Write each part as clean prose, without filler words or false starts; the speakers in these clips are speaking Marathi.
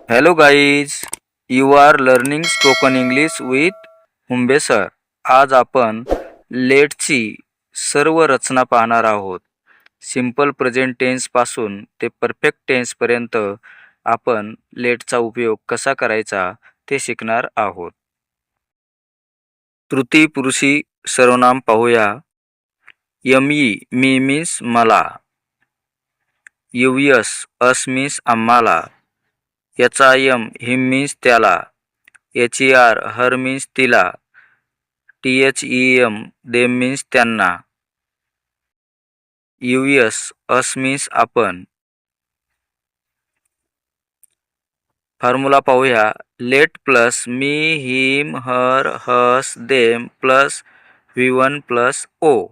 Hello guys, you are learning spoken English with Humbe sir. आज आपण लेटची सर्व रचना पाहणार आहोत. सिंपल प्रेझेंट टेन्स पासून ते परफेक्ट टेन्स पर्यंत आपण लेटचा उपयोग कसा करायचा ते शिकणार आहोत. तृतीय पुरुषी सर्वनाम पाहूया. मी मीन्स मला. अस मीन्स आम्हाला. हिम मीन्स त्याला. हर मीन्स तिला. देम मीन्स त्यांना. अस मीन्स आपण. फॉर्म्युला पाहूया. Let plus me, him, her, us, them plus V1 plus O.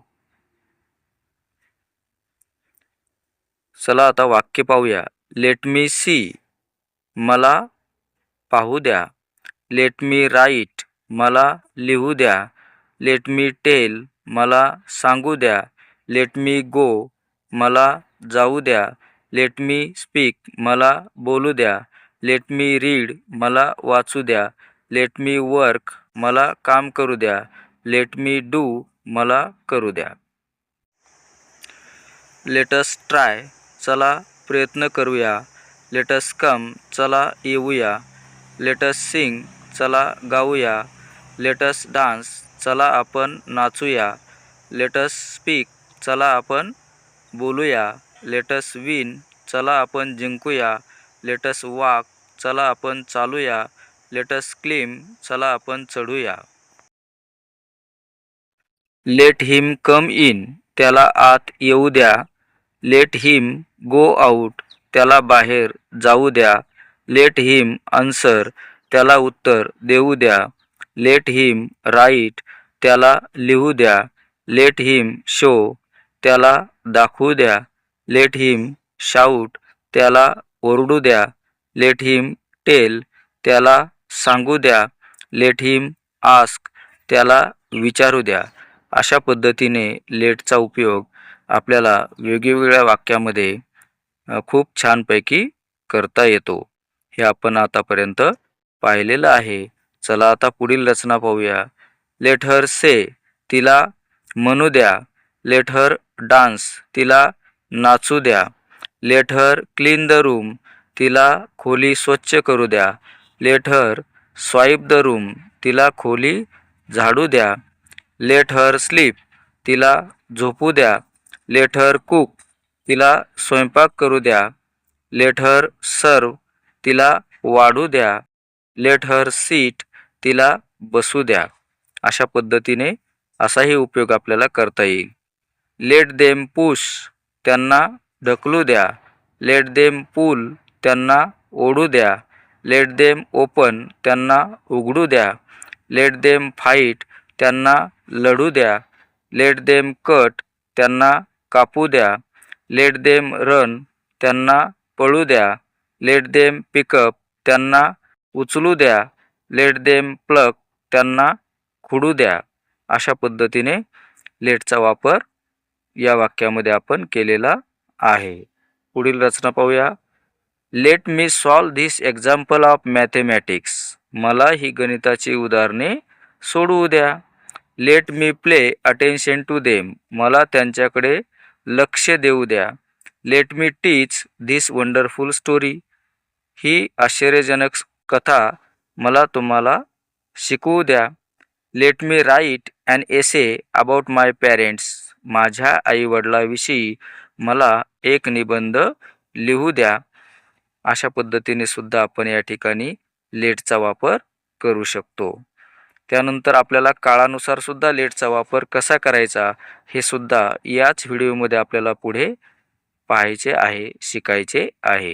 चला आता वाक्य पाहूया. लेट मी सी, मला पाहू द्या. लेट मी राईट, मला लिहू द्या. लेट मी टेल, मला सांगू द्या. लेट मी गो, मला जाऊ द्या. लेट मी स्पीक, मला बोलू द्या. लेट मी रीड, मला वाचू द्या. लेट मी वर्क, मला काम करू द्या. लेट मी डू, मला करू द्या. लेटस ट्राय, चला प्रयत्न करूया. लेटस कम, चला येऊया. लेटस सिंग, चला गाऊया. लेटस डान्स, चला आपण नाचूया. लेटस स्पीक, चला आपण बोलूया. लेटस विन, चला आपण जिंकूया. लेटस वॉक, चला आपण चालूया. लेटस क्लिम, चला आपण चढूया. लेट हिम कम इन, त्याला आत येऊ द्या. लेट हिम गो आउट, त्याला बाहेर जाऊ द्या. लेट हिम आन्सर, त्याला उत्तर देऊ द्या. लेट हिम राईट, त्याला लिहू द्या. लेट हिम शो, त्याला दाखवू द्या. लेट हिम शाऊट, त्याला ओरडू द्या. लेट हिम टेल, त्याला सांगू द्या. लेट हिम आस्क, त्याला विचारू द्या. अशा पद्धतीने लेटचा उपयोग आपल्याला वेगवेगळ्या वाक्यामध्ये खूप छानपैकी करता येतो. हे आपण आतापर्यंत पाहिलेलं आहे. चला आता पुढील रचना पाहूया. लेट हर से, तिला म्हणू द्या. लेट हर डान्स, तिला नाचू द्या. Let her clean the room, तिला खोली स्वच्छ करू द्या. Let her swipe the room, तिला खोली झाडू द्या. लेट हर स्लीप, तिला झोपू द्या. लेट हर कुक, तिला स्वयंपाक करू द्या. लेट हर सर्व, तिला वाढू द्या. लेट हर सीट, तिला बसू द्या. अशा पद्धतीने असाही उपयोग आपल्याला करता येईल. लेट देम पुश, त्यांना ढकलू द्या. लेट देम पुल, त्यांना ओढू द्या. लेट देम ओपन, त्यांना उघडू द्या. लेट देम फाईट, त्यांना लढू द्या. लेट देम कट, त्यांना कापू द्या. लेट देम रन, त्यांना पळू द्या. लेट देम पिकअप, त्यांना उचलू द्या. लेट देम प्लक, त्यांना खुडू द्या. अशा पद्धतीने लेटचा वापर या वाक्यामध्ये आपण केलेला आहे. पुढील रचना पाहूया. Let me solve this example of mathematics, मला ही गणिताची उदाहरणे सोडवू द्या. Let me play attention to them, मला त्यांच्याकडे लक्ष देऊ द्या. Let me teach this wonderful story, ही आश्चर्यजनक कथा मला तुम्हाला शिकवू द्या. Let me write an essay about my parents, माझ्या आईवडिलाविषयी मला एक निबंध लिहू द्या. अशा पद्धतीने सुद्धा आपण या ठिकाणी लेटचा वापर करू शकतो. त्यानंतर आपल्याला काळानुसार सुद्धा लेटचा वापर कसा करायचा हे सुद्धा याच व्हिडिओमध्ये आपल्याला पुढे पाहायचे आहे, शिकायचे आहे.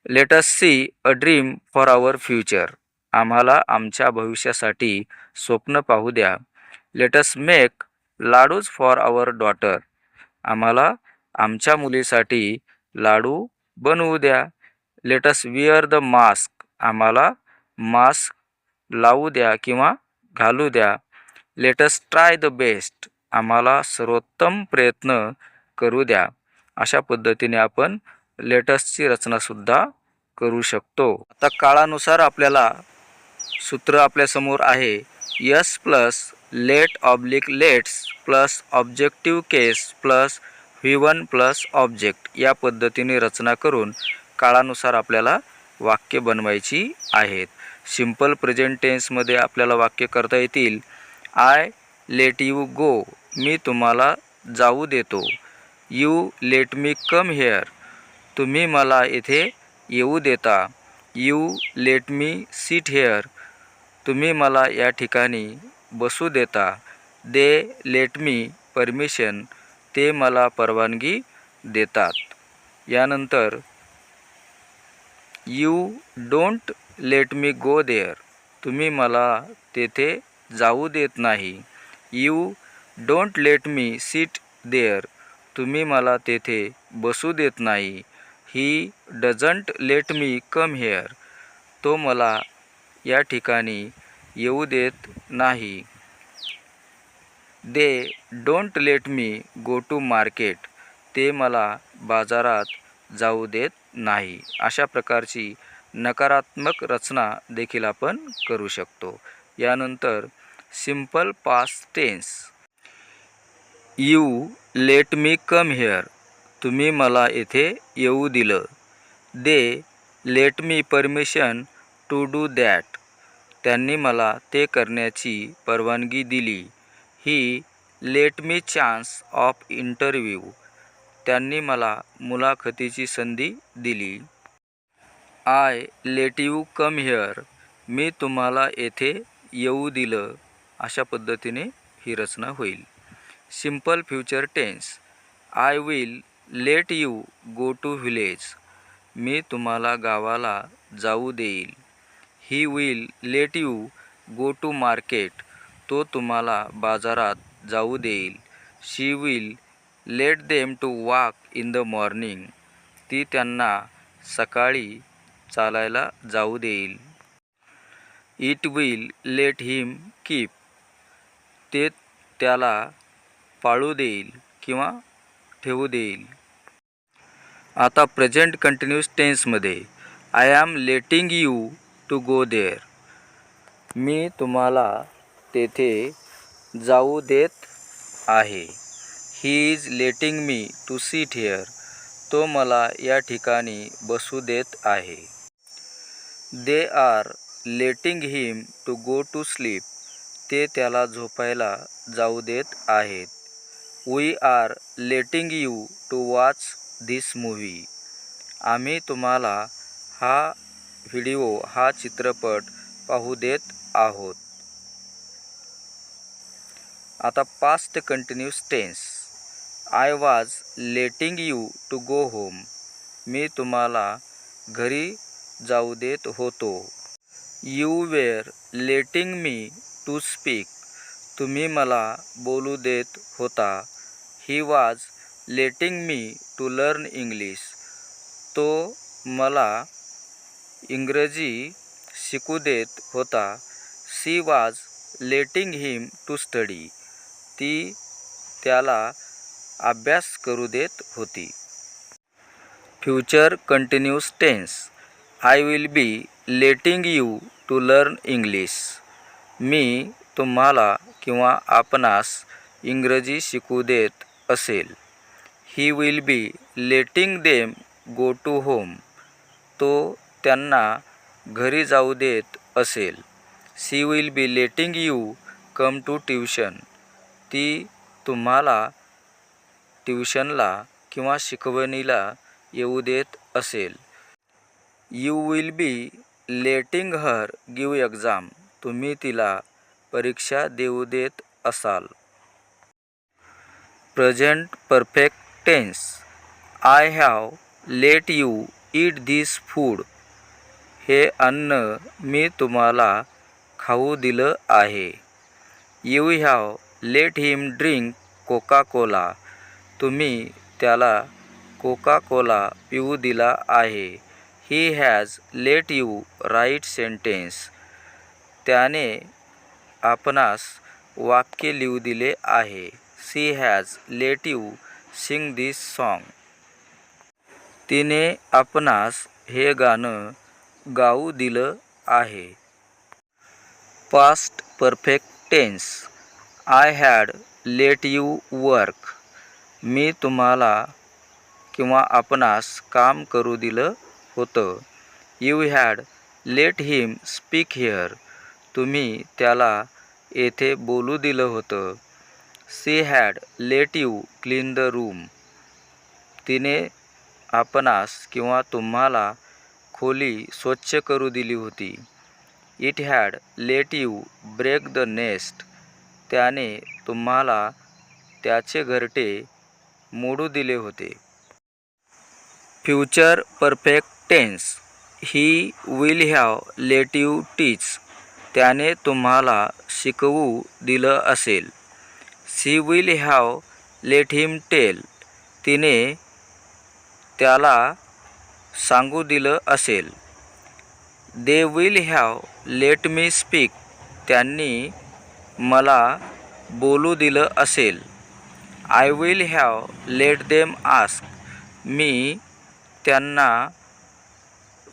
Let us see a dream for our future, आम्हाला आमच्या भविष्यासाठी स्वप्न पाहू द्या. Let us make laddoos for our daughter, आम्हाला आमच्या मुलीसाठी लाडू बनवू द्या. Let us wear the mask, आम्हाला मास्क लावू द्या किंवा घालू द्या. Let us try the best, आम्हाला सर्वोत्तम प्रयत्न करू द्या. अशा पद्धतीने आपण लेटसची रचनासुद्धा करू शकतो. आता काळानुसार आपल्याला सूत्र आपल्यासमोर आहे. S plus let oblique let's plus objective case plus V1 plus object या पद्धतीने रचना करून काळानुसार आपल्याला वाक्य बनवायची आहेत. सिंपल प्रेझेंट टेन्समध्ये आपल्याला वाक्य करता येतील. आय लेट यू गो, मी तुम्हाला जाऊ देतो. You let me come here, तुम्ही मला येथे येऊ देता. You let me sit here, तुम्ही मला या ठिकाणी बसू देता. दे लेट मी परमिशन, ते मला परवानगी देतात. यानंतर you don't let me go there, तुम्ही मला तेथे जाऊ देत नाही. You don't let me sit there, तुम्ही मला तेथे बसू देत नाही. He doesn't let me come here, तो मला या ठिकाणी येऊ देत नाही. They don't let me go to market, ते मला बाजारात जाऊ देत नाही. अशा प्रकारची नकारात्मक रचना देखील आपण करू शकतो. यानंतर simple past tense. You let me come here, तुम्ही मला येथे येऊ दिलं. They let me permission to do that, त्यांनी मला ते करण्याची परवानगी दिली. He let me chance of interview, त्यांनी मला मुलाखतीची संधी दिली. I let you come here, मी तुम्हाला येथे येऊ दिलं. अशा पद्धतीने ही रचना होईल. Simple future tense. I will let you go to village, मी तुम्हाला गावाला जाऊ देईल. He will let you go to market, तो तुम्हाला बाजारात जाऊ देईल. She will let them to walk in the morning, ती त्यांना सकाळी चालायला जाऊ देईल. It will let him keep, ते त्याला पाळू देईल किंवा ठेवू देईल. आता प्रेझेंट कंटिन्यूअस टेन्समध्ये I am letting you to go there, मी तुम्हाला तेथे जाऊ देत आहे. He is letting me to sit here, तो मला या ठिकाणी बसू देत आहे. They are letting him to go to sleep, ते त्याला झोपायला जाऊ देत आहेत. We are letting you to watch this movie, आम्ही तुम्हाला हा व्हिडिओ, हा चित्रपट पाहू देत आहोत. आता past continuous tense. I was letting you to go home, मी तुम्हाला घरी जाऊ देत होतो. You were letting me to speak, तुम्ही मला बोलू देत होता. He was letting me to learn English, तो मला इंग्रजी शिकू देत होता. She was letting him to study, ती त्याला अभ्यास करू देत होती. Future continuous tense. I will be letting you to learn English, मी तुम्हाला किंवा आपणास इंग्रजी शिकू देत असेल. He will be letting them go to home, तो त्यांना घरी जाऊ देत असेल. She will be letting you come to tuition, ती तुम्हाला ट्युशनला किंवा शिकवणीला येऊ देत असेल. You will be letting her give exam, तुम्ही तिला परीक्षा देऊ देत असाल. Present perfect tense. I have let you eat this food, हे अन्न मी तुम्हाला खाऊ दिलं आहे. You have let him drink Coca Cola, तुम्ही त्याला कोका कोला पिऊ दिला आहे. He has let you write sentence, त्याने आपणास वाक्य लिहू दिले आहे. She has let you sing this song, तिने आपणास हे गाणं गाऊ दिलं आहे. Past perfect tense. I had let you work. मी तुम्हाला किंवा आपणास काम करू दिलं होतं. You had let him speak here. तुम्ही त्याला येथे बोलू दिलं होतं. She had let you clean the room. तिने आपणास किंवा तुम्हाला खोली स्वच्छ करू दिली होती. It had let you break the nest. त्याने तुम्हाला त्याचे घरटे मोडू दिले होते. Future perfect tense. He will have let you teach. त्याने तुम्हाला शिकवू दिलं असेल. She will have let him tell. तिने त्याला सांगू दिलं असेल. They will have let me speak. त्यांनी मला बोलू दिलं असेल. I will have let them ask. मी त्यांना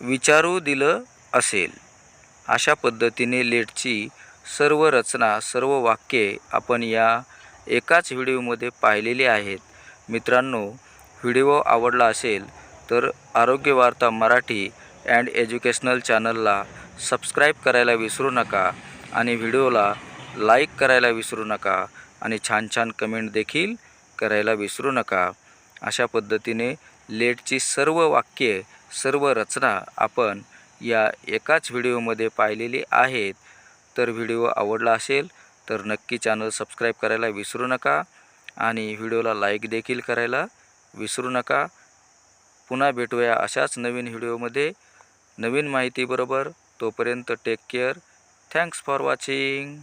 विचारू दिलं असेल. अशा पद्धतीने लेटची सर्व रचना, सर्व वाक्ये आपण या एकाच व्हिडिओमध्ये पाहिलेली आहेत. मित्रांनो, व्हिडिओ आवडला असेल तर आरोग्यवार्ता मराठी अँड एज्युकेशनल चॅनलला सबस्क्राईब करायला विसरू नका आणि व्हिडिओला लाईक करायला विसरू नका आणि छान छान कमेंट देखील करायला विसरू नका. अशा पद्धतीने लेटची सर्व वाक्ये, सर्व रचना आपण या एकाच व्हिडिओमध्ये पाहिलेली आहेत. तर व्हिडिओ आवडला असेल तर नक्की चॅनल सबस्क्राईब करायला विसरू नका आणि व्हिडिओला लाईक देखील करायला विसरू नका. पुन्हा भेटूया अशाच नवीन व्हिडिओमध्ये नवीन माहितीबरोबर. तोपर्यंत take care. Thanks for watching.